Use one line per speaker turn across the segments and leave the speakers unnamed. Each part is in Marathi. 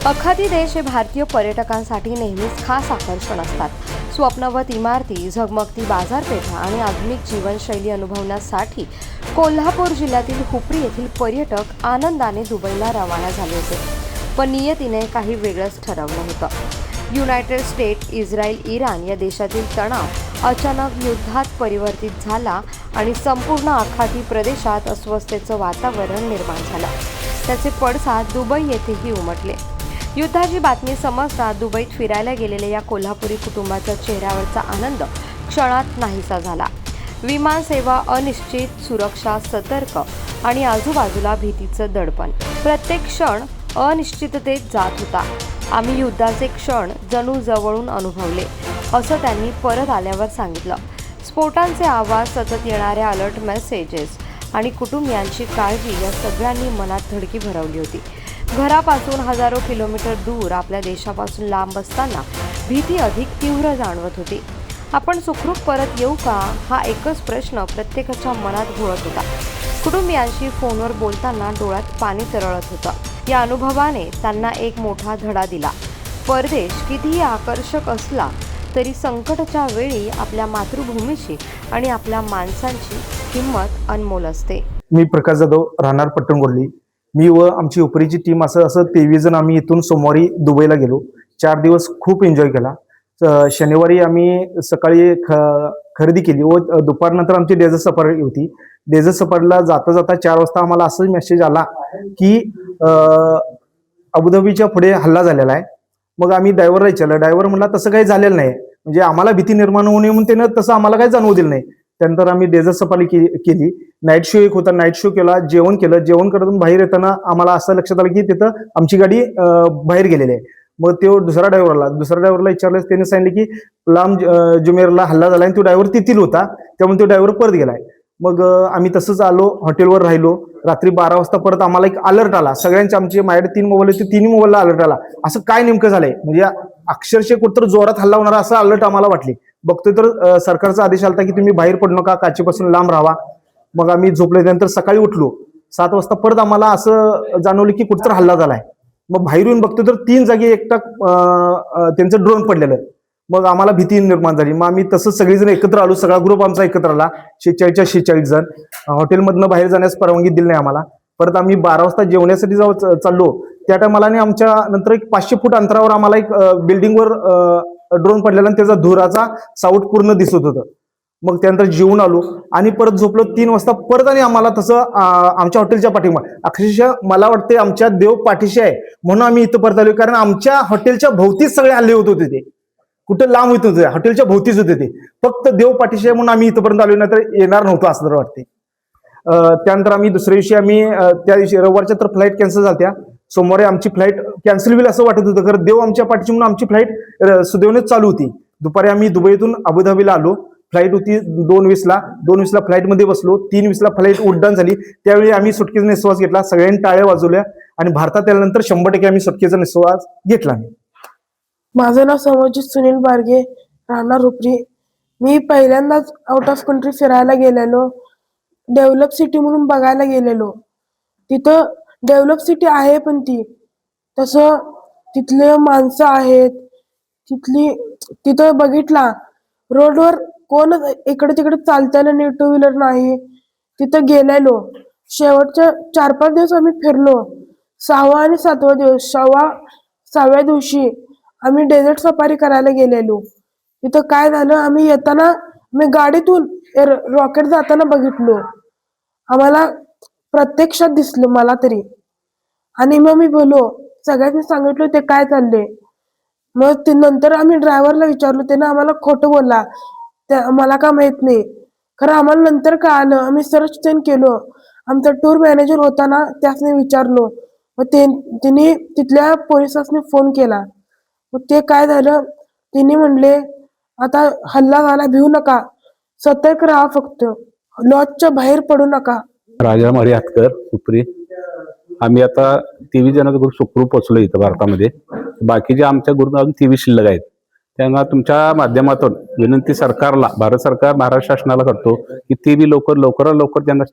आखाती देश हे भारतीय पर्यटकांसाठी नेहमीच खास आकर्षण असतात. स्वप्नवत इमारती, झगमगती बाजारपेठा आणि आधुनिक जीवनशैली अनुभवण्यासाठी कोल्हापूर जिल्ह्यातील हुपरी येथील पर्यटक आनंदाने दुबईला रवाना झाले होते. पण नियतीने काही वेगळंच ठरवलं होतं. युनायटेड स्टेट, इस्रायल, इराण या देशातील तणाव अचानक युद्धात परिवर्तित झाला आणि संपूर्ण आखाती प्रदेशात अस्वस्थतेचं वातावरण निर्माण झालं. त्याचे पडसाद दुबई येथेही उमटले. युद्धाची बातमी समजता दुबईत फिरायला गेलेल्या या कोल्हापुरी कुटुंबाच्या चेहऱ्यावरचा आनंद क्षणात नाहीसा झाला. विमान सेवा अनिश्चित, सुरक्षा सतर्क आणि आजूबाजूला भीतीचं दडपण. प्रत्येक क्षण अनिश्चिततेत जात होता. आम्ही युद्धाचे क्षण जणू जवळून अनुभवले, असं त्यांनी परत आल्यावर सांगितलं. स्फोटांचे आवाज, सतत येणाऱ्या अलर्ट मेसेजेस आणि कुटुंबियांची काळजी या सगळ्यांनी मनात धडकी भरवली होती. घरापासून हजारो किलोमीटर दूर आपल्या देशापासून लांब असताना भीती अधिक तीव्र जाणवत होती. आपण सुखरूप परत येऊ का, हा एकच प्रश्न प्रत्येकाच्या मनात घोळत होता. कुटुंबियांशी फोनवर बोलताना डोळ्यात पाणी तरळत होतं. या अनुभवाने त्यांना एक मोठा धडा दिला. परदेश कितीही आकर्षक असला तरी संकटाच्या वेळी आपल्या मातृभूमीची आणि आपल्या माणसांची किंमत अनमोल असते.
मी प्रकाश जाधव, राहणार पट्टणगोर्ली. मी व आमची उपरीची टीम असं 23 जण आम्ही इथून सोमवारी दुबईला गेलो. 4 दिवस खूप एन्जॉय केला. शनिवारी आम्ही सकाळी खरेदी केली व दुपारनंतर आमची डेझर्ट सफारी होती. डेझर्ट सफारीला जाता जाता 4 वाजता आम्हाला असं मेसेज आला की अबुधाबीच्या पुढे हल्ला झालेला आहे. मग आम्ही ड्रायव्हरला विचारलं. ड्रायव्हर म्हणला तसं काही झालेलं नाही, म्हणजे आम्हाला भीती निर्माण होऊ नये म्हणून त्यानं तसं आम्हाला काही जाणवू दिलं नाही. त्यानंतर आम्ही डेझर्ट सफारी केली. नाईट शो एक होता, नाईट शो केला. जेवण केलं. जेवण करत बाहेर येताना आम्हाला असं लक्षात आलं की तिथं आमची गाडी बाहेर गेलेली आहे. मग तो दुसऱ्या ड्रायव्हरला विचारलं. त्याने सांगितलं की लांब जुमेरला हल्ला झाला आणि तो ड्रायव्हर तिथील होता, त्यामुळे तो ड्रायव्हर परत गेलाय. मग आम्ही तसंच आलो, हॉटेलवर राहिलो. रात्री 12 वाजता परत आम्हाला एक अलर्ट आला. सगळ्यांचे, आमचे माझ्याकडे 3 मोबाईल होते, 3 मोबाईलला अलर्ट आला. असं काय नेमकं झालंय, म्हणजे अक्षरशः कुठतर जोरात हल्ला होणारा असं अलर्ट आम्हाला वाटली. बघतोय तर सरकारचा आदेश आला की तुम्ही बाहेर पडू नका, काचेपासून लांब राहा. मग आम्ही झोपलो. त्यानंतर सकाळी उठलो 7 वाजता. परत आम्हाला असं जाणवलं की कुठतर हल्ला झालाय. मग बाहेर येऊन बघतो तर 3 जागी एकटा त्यांचं ड्रोन पडलेलं. मग आम्हाला भीती निर्माण झाली. मग आम्ही तसंच सगळेजण एकत्र आलो. सगळा ग्रुप आमचा एकत्र आला, 46 जण. हॉटेलमधनं बाहेर जाण्यास परवानगी दिली नाही आम्हाला. परत आम्ही 12 वाजता जेवण्यासाठी जेव्हा चाललो त्या टायमाला आमच्या नंतर एक 500 फूट अंतरावर आम्हाला एक बिल्डिंगवर ड्रोन पडलेला आणि त्याचा धुराचा साऊट पूर्ण दिसत होतं. मग त्यानंतर जेवून आलो आणि परत झोपलो. 3 वाजता परत आणि आम्हाला तसं आमच्या हॉटेलच्या पाठीमा, अक्षरशः मला वाटते आमच्या देव पाठीशी आहे म्हणून आम्ही इथं परत आलो. कारण आमच्या हॉटेलच्या भोवतीच सगळे हल्ले होत होते. ते कुठं लांब होत होते, हॉटेलच्या भोवतीच होते. ते फक्त देव पाठीशी आहे म्हणून आम्ही इथपर्यंत आलो, नाही तर येणार नव्हतो असं तर वाटते. त्यानंतर आम्ही दुसऱ्या दिवशी त्या दिवशी रविवारच्या तर फ्लाईट कॅन्सल झाल्या. सोमवारी आमची फ्लाईट कॅन्सल होईल असं वाटत होतं, कारण देव आमच्या पाठीशी म्हणून आमची फ्लाईट सुदैवाने चालू होती. दुपारी आम्ही दुबईतून अबुधाबीला आलो. फ्लाईट होती 2:20ला फ्लाईटमध्ये बसलो. 3:20ला फ्लाईट उड्डाण झाली. त्यावेळी आम्ही सुटकेचा निश्वास घेतला. सगळ्यांनी टाळ्या वाजवल्या आणि भारतात आल्यानंतर 100% आम्ही सुटकेचा निश्वास घेतला.
माझं नाव समोजित सुनील बारगे, राहणार हुपरी. मी पहिल्यांदाच आउट ऑफ कंट्री फिरायला गेलेलो. डेव्हलप सिटी म्हणून बघायला गेलेलो. तिथं डेव्हलप सिटी आहे, पण तसं तिथले माणसं आहेत. तिथं बघितला रोडवर कोण इकडे तिकडे चालताना नाही, 2 व्हीलर नाही. तिथं गेलेलो. शेवटच्या 4-5 दिवस आम्ही फिरलो. 6वा आणि 7वा दिवस, 6व्या दिवशी आम्ही डेझर्ट सफारी करायला गेलेलो. तिथं काय झालं, आम्ही येताना मी गाडीतून रॉकेट जाताना बघितलो. आम्हाला प्रत्यक्षात दिसलं, मला तरी. आणि मग मी बोललो, सगळ्यांनी सांगितलं ते काय चाललंय. मग नंतर आम्ही ड्रायव्हरला विचारलो, त्यानं आम्हाला खोटं बोलला, मला का माहित नाही. खरं आम्हाला नंतर काय आलं, आम्ही सर्च केलो. आमचा टूर मॅनेजर होता ना, त्यासने विचारलो. मग त्यांनी तिथल्या पोलिसांनी फोन केला. मग ते काय झालं, त्यांनी म्हणले आता हल्ला झाला, भिवू नका, सतर्क राहा, फक्त लॉजच्या बाहेर पडू नका.
राजा मारी हातकर, हुपरी. आम्ही आता 23 जणांचा ग्रुप सुखरूप पोहोचलो इथं भारतामध्ये. बाकीचे आमच्या ग्रुप अजून 23 शिल्लक आहेत. त्यांना तुमच्या माध्यमातून विनंती सरकारला, भारत सरकार, महाराष्ट्र शासनाला करतो की ते बी लवकरात लवकर त्यांना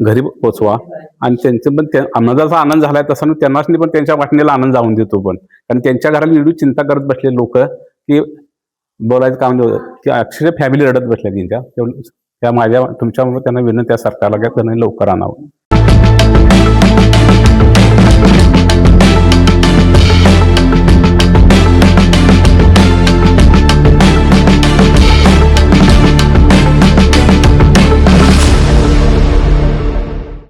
घरी पोहोचवा. आणि त्यांचं पण आम्हाला जसा आनंद झालाय तसा त्यांनाच पण त्यांच्या वाटणीला आनंद जाऊन देतो पण. कारण त्यांच्या घराला एवढी चिंता करत बसले लोक की बोलायचं काम नव्हतं की अक्षरशः फॅमिली रडत बसल्या त्यांच्या. त्या माझ्या तुमच्यामुळे त्यांना विनंती आहे सरकारला की त्यांनी लवकर आणावं.